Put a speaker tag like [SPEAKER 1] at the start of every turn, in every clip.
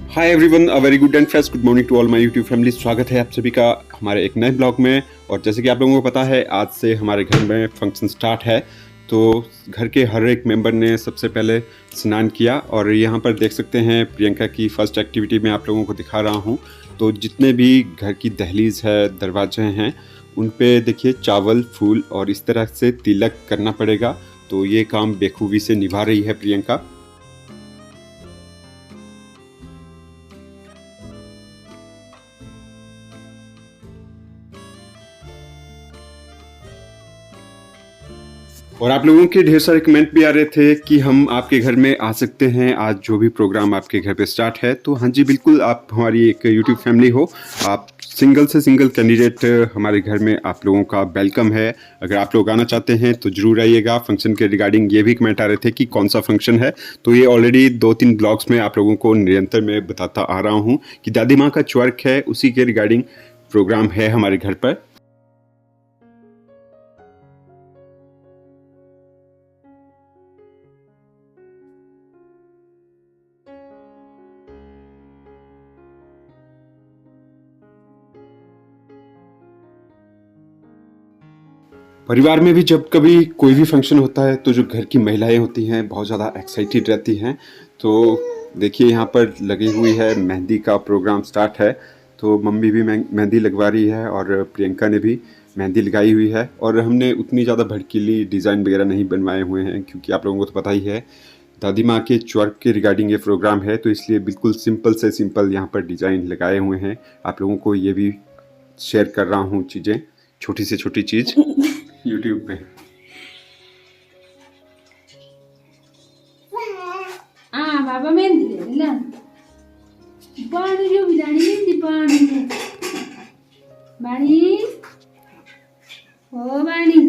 [SPEAKER 1] Hi everyone, a very good and fresh good morning to all my YouTube family. स्वागत है आप सभी का हमारे एक नए ब्लॉग में। और जैसे कि आप लोगों को पता है, आज से हमारे घर में फंक्शन स्टार्ट है। तो घर के हर एक मेंबर ने सबसे पहले स्नान किया और यहाँ पर देख सकते हैं प्रियंका की फ़र्स्ट एक्टिविटी मैं आप लोगों को दिखा रहा हूँ। तो जितने भी घर की दहलीज है, दरवाजे हैं, उन पे देखिए चावल, फूल और इस तरह से तिलक करना पड़ेगा। तो ये काम बेखूबी से निभा रही है प्रियंका। और आप लोगों के ढेर सारे कमेंट भी आ रहे थे कि हम आपके घर में आ सकते हैं, आज जो भी प्रोग्राम आपके घर पे स्टार्ट है। तो हाँ जी, बिल्कुल, आप हमारी एक यूट्यूब फैमिली हो। आप सिंगल से सिंगल कैंडिडेट हमारे घर में आप लोगों का वेलकम है। अगर आप लोग आना चाहते हैं तो ज़रूर आइएगा। फंक्शन के रिगार्डिंग ये भी कमेंट आ रहे थे कि कौन सा फंक्शन है। तो ये ऑलरेडी 2-3 ब्लॉग्स में आप लोगों को निरंतर मैं बताता आ रहा हूँ कि दादी माँ का च्वर्क है, उसी के रिगार्डिंग प्रोग्राम है हमारे घर पर। परिवार में भी जब कभी कोई भी फंक्शन होता है तो जो घर की महिलाएं होती हैं बहुत ज़्यादा एक्साइटेड रहती हैं। तो देखिए यहाँ पर लगी हुई है, मेहंदी का प्रोग्राम स्टार्ट है। तो मम्मी भी मेहंदी लगवा रही है और प्रियंका ने भी मेहंदी लगाई हुई है। और हमने उतनी ज़्यादा भड़कीली डिज़ाइन वगैरह नहीं बनवाए हुए हैं, क्योंकि आप लोगों को तो पता ही है दादी माँ के च्वर्क के रिगार्डिंग ये प्रोग्राम है। तो इसलिए बिल्कुल सिंपल से सिंपल यहाँ पर डिज़ाइन लगाए हुए हैं। आप लोगों को ये भी शेयर कर रहा हूँ चीज़ें, छोटी से छोटी चीज़ यूट्यूब पे।
[SPEAKER 2] बाबा मेहंदी ले ला बाणी जो बिलानी मेहंदी बाणी बाणी ओ बाणी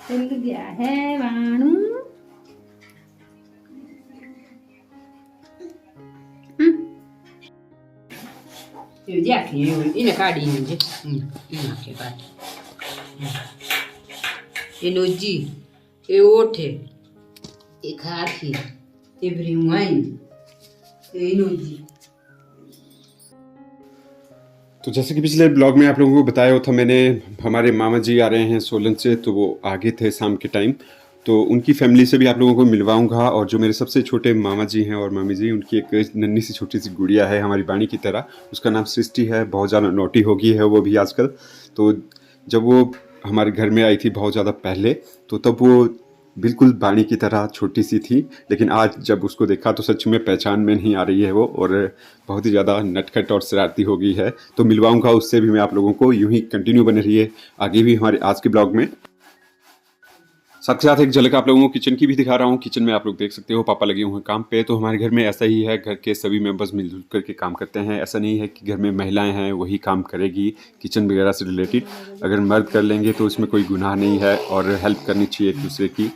[SPEAKER 2] चल गया है बाणू।
[SPEAKER 3] Ya que ina kadi nje ina ke kadi enoji eote ekaki everyone enoji।
[SPEAKER 1] तो जैसे कि पिछले ब्लॉग में आप लोगों को बताया था मैंने, हमारे मामा जी आ रहे हैं सोलन से। तो वो आगे थे शाम के टाइम। तो उनकी फैमिली से भी आप लोगों को मिलवाऊंगा। और जो मेरे सबसे छोटे मामा जी हैं और मामी जी, उनकी एक नन्ही सी छोटी सी गुड़िया है हमारी बाणी की तरह। उसका नाम सृष्टि है। बहुत ज़्यादा नोटी हो गई है वो भी आजकल। तो जब वो हमारे घर में आई थी बहुत ज़्यादा पहले, तो तब वो बिल्कुल बाणी की तरह छोटी सी थी। लेकिन आज जब उसको देखा तो सच में पहचान में नहीं आ रही है वो, और बहुत ही ज़्यादा नटखट और शरारती हो गई है। तो मिलवाऊंगा उससे भी मैं आप लोगों को। यूं ही कंटिन्यू बने रहिए आगे भी हमारे आज के ब्लॉग में। साथ के साथ एक झलक आप लोगों को किचन की भी दिखा रहा हूँ। किचन में आप लोग देख सकते हो पापा लगे हुए हैं काम पे। तो हमारे घर में ऐसा ही है, घर के सभी मेंबर्स मिलजुल करके काम करते हैं। ऐसा नहीं है कि घर में महिलाएं हैं वही काम करेगी किचन वगैरह से रिलेटेड। अगर मर्द कर लेंगे तो इसमें कोई गुनाह नहीं है, और हेल्प करनी चाहिए एक दूसरे की।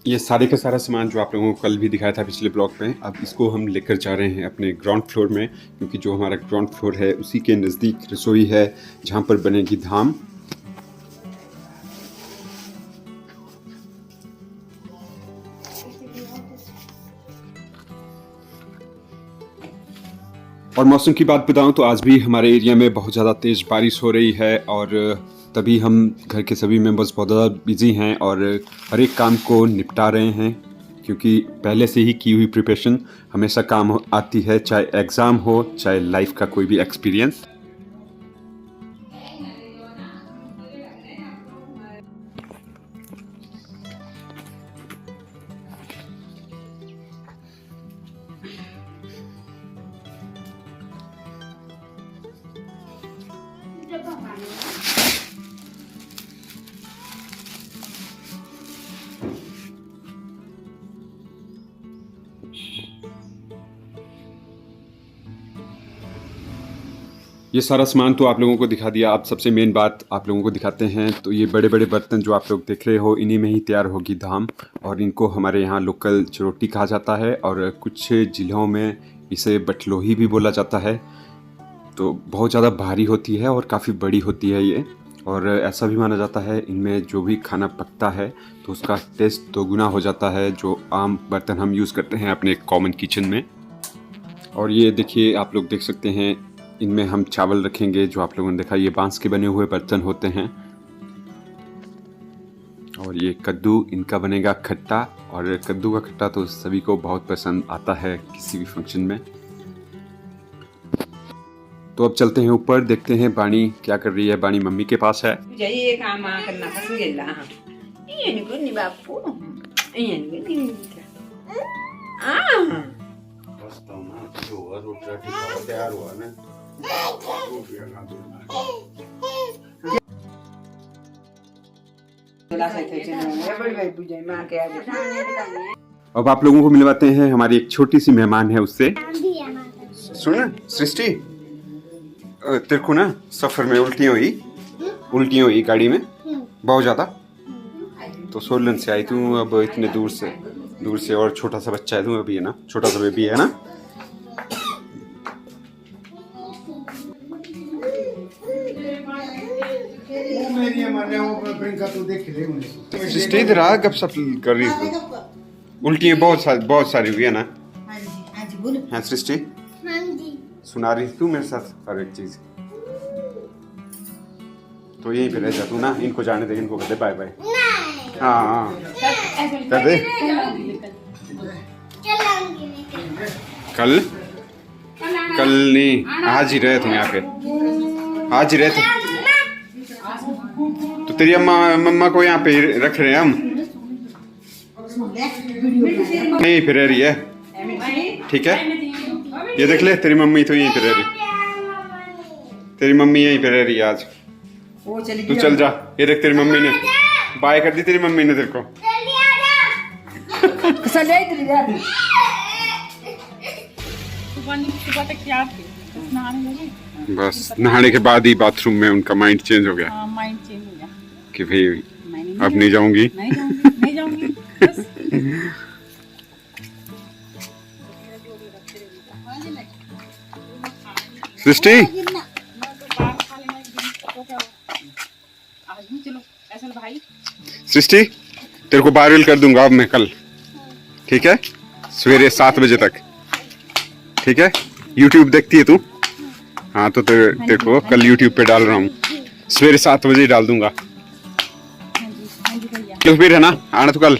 [SPEAKER 1] ये सारे का सारा सामान जो आप लोगों को कल भी दिखाया था पिछले ब्लॉग में, अब इसको हम लेकर जा रहे हैं अपने ग्राउंड फ्लोर में। क्योंकि जो हमारा ग्राउंड फ्लोर है उसी के नज़दीक रसोई है जहाँ पर बनेगी धाम। और मौसम की बात बताऊं तो आज भी हमारे एरिया में बहुत ज़्यादा तेज़ बारिश हो रही है। और तभी हम घर के सभी मेंबर्स बहुत ज़्यादा बिजी हैं और हर एक काम को निपटा रहे हैं। क्योंकि पहले से ही की हुई प्रिपरेशन हमेशा काम आती है, चाहे एग्ज़ाम हो चाहे लाइफ का कोई भी एक्सपीरियंस। ये सारा सामान तो आप लोगों को दिखा दिया। अब सबसे मेन बात आप लोगों को दिखाते हैं। तो ये बड़े बड़े बर्तन जो आप लोग देख रहे हो, इन्हीं में ही तैयार होगी धाम, और इनको हमारे यहाँ लोकल चिरोटी कहा जाता है, और कुछ जिलों में इसे बटलोही भी बोला जाता है। तो बहुत ज़्यादा भारी होती है और काफ़ी बड़ी होती है ये, और ऐसा भी माना जाता है इनमें जो भी खाना पकता है तो उसका टेस्ट दोगुना हो जाता है जो आम बर्तन हम यूज़ करते हैं अपने कॉमन किचन में। और ये देखिए, आप लोग देख सकते हैं, इनमें हम चावल रखेंगे। जो आप लोगों ने देखा, ये बांस के बने हुए बर्तन होते हैं। और ये कद्दू, इनका बनेगा खट्टा, और कद्दू का खट्टा तो सभी को बहुत पसंद आता है किसी भी फंक्शन में। तो अब चलते हैं ऊपर, देखते हैं बाणी क्या कर रही है। बाणी मम्मी के पास है।
[SPEAKER 3] ये काम करना कसं गेला हा ये निको नि बापू ये निको नि
[SPEAKER 1] तैयार हुआ ना। अब आप लोगों को मिलवाते हैं, हमारी एक छोटी सी मेहमान है उससे। सुन सृष्टि, तेरे को ना सफर में उल्टियाँ हुई गाड़ी में बहुत ज्यादा, तो सोलन से आई तू अब इतने दूर से, और छोटा सा बच्चा है तू अभी, है ना, छोटा सा बेबी है ना। सृष्टि इधर आ, गपशप कर रही थी। उल्टियाँ बहुत सारी हुई है ना। हाँ सृष्टि, सुना रही तू मेरे साथ हर एक चीज। तो यहीं पे रह जा तू ना, इनको जाने दे, इनको कर दे बाय बाय। हाँ कर दे। कल नहीं, आज ही रहे तुम यहाँ पे, आज ही रहे थे। तो तेरी मम्मा को यहाँ पे रख रहे हैं हम, नहीं फिर रह रही है, ठीक है। ये देख ले, तेरी मम्मी तो यहीं पे रह रही, तेरी मम्मी यहीं पे रह रही है आज। तू चल जा। ये देख, तेरी मम्मी ने बाय कर दी, तेरी मम्मी ने तेरे को। बस नहाने के बाद ही बाथरूम में उनका माइंड चेंज हो गया।
[SPEAKER 2] माइंड चेंज हो गया
[SPEAKER 1] कि भाई अब नहीं जाऊंगी।
[SPEAKER 2] नहीं जाऊंगी बस।
[SPEAKER 1] सृष्टि, सृष्टि तेरे को वायरल कर दूंगा अब मैं कल, ठीक है, सवेरे 7 बजे तक, ठीक है। YouTube देखती है तू? हाँ तो तेरे को कल YouTube पे डाल रहा हूँ, सवेरे 7 बजे डाल दूंगा। तो फिर है ना, आना तो कल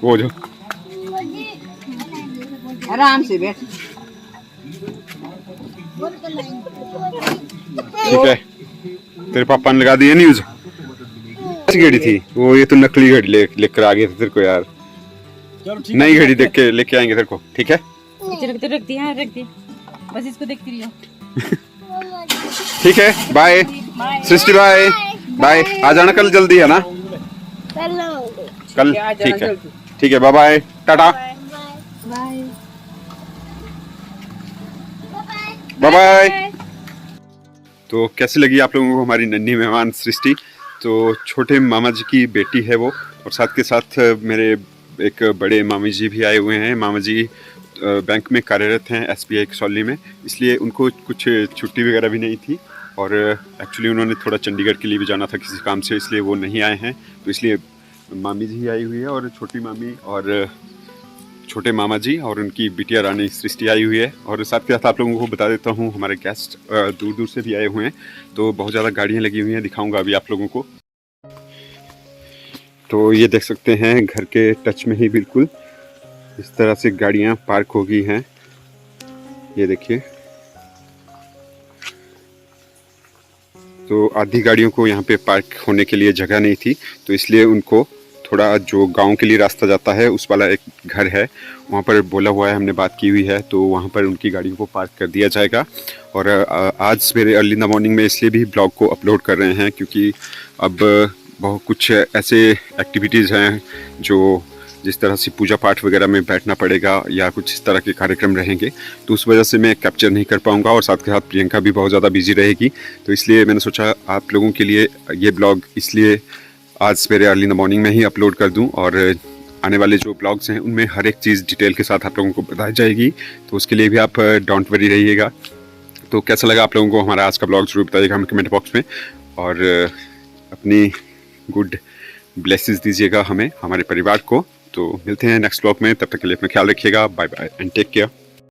[SPEAKER 1] वो जो
[SPEAKER 3] आराम से बैठ।
[SPEAKER 1] ठीक है। तेरे पापा ने लगा दी है न्यूज। घड़ी थी वो, ये तो नकली घड़ी लेकर आ गए थे तेरे को यार। नई घड़ी देख के लेके आएंगे तेरे को, ठीक है।
[SPEAKER 2] रख दिया बस, इसको देखती रहियो।
[SPEAKER 1] ठीक है, बाय सृष्टि, बाय बाय। आ जाना कल जल्दी, है ना, कल, ठीक है, bye bye, tata, bye bye. तो कैसी लगी आप लोगों को हमारी नन्ही मेहमान सृष्टि? तो छोटे मामा जी की बेटी है वो, और साथ के साथ मेरे एक बड़े मामी जी भी आए हुए हैं। मामा जी बैंक में कार्यरत हैं, SBI कसौली में, इसलिए उनको कुछ छुट्टी वगैरह भी नहीं थी, और एक्चुअली उन्होंने थोड़ा चंडीगढ़ के लिए भी जाना था किसी काम से, इसलिए वो नहीं आए हैं। तो इसलिए मामी जी आई हुई है, और छोटी मामी और छोटे मामा जी और उनकी बिटिया रानी सृष्टि आई हुई है। और साथ के साथ आप लोगों को बता देता हूँ, हमारे गेस्ट दूर दूर से भी आए हुए हैं, तो बहुत ज़्यादा गाड़ियाँ लगी हुई हैं, दिखाऊंगा अभी आप लोगों को। तो ये देख सकते हैं, घर के टच में ही बिल्कुल इस तरह से गाड़ियाँ पार्क हो गई हैं, ये देखिए। तो आधी गाड़ियों को यहाँ पे पार्क होने के लिए जगह नहीं थी, तो इसलिए उनको थोड़ा जो गांव के लिए रास्ता जाता है उस वाला एक घर है, वहाँ पर बोला हुआ है, हमने बात की हुई है, तो वहाँ पर उनकी गाड़ियों को पार्क कर दिया जाएगा। और आज सवेरे अर्ली इन द मॉर्निंग में इसलिए भी ब्लॉग को अपलोड कर रहे हैं क्योंकि अब बहुत कुछ ऐसे एक्टिविटीज़ हैं जो जिस तरह से पूजा पाठ वगैरह में बैठना पड़ेगा या कुछ इस तरह के कार्यक्रम रहेंगे, तो उस वजह से मैं कैप्चर नहीं कर पाऊँगा और साथ के साथ प्रियंका भी बहुत ज़्यादा बिजी रहेगी। तो इसलिए मैंने सोचा आप लोगों के लिए ये ब्लॉग इसलिए आज सवेरे अर्ली इन द मॉर्निंग में ही अपलोड कर दूं, और आने वाले जो ब्लॉग्स हैं उनमें हर एक चीज़ डिटेल के साथ आप लोगों को बताई जाएगी। तो उसके लिए भी आप डोंट वरी रहिएगा। तो कैसा लगा आप लोगों को हमारा आज का ब्लॉग ज़रूर बताइएगा हमें कमेंट बॉक्स में, और अपनी गुड ब्लेसिंग्स दीजिएगा हमें, हमारे परिवार को। तो मिलते हैं नेक्स्ट ब्लॉग में, तब तक के लिए अपना ख्याल रखिएगा। Bye bye and take care.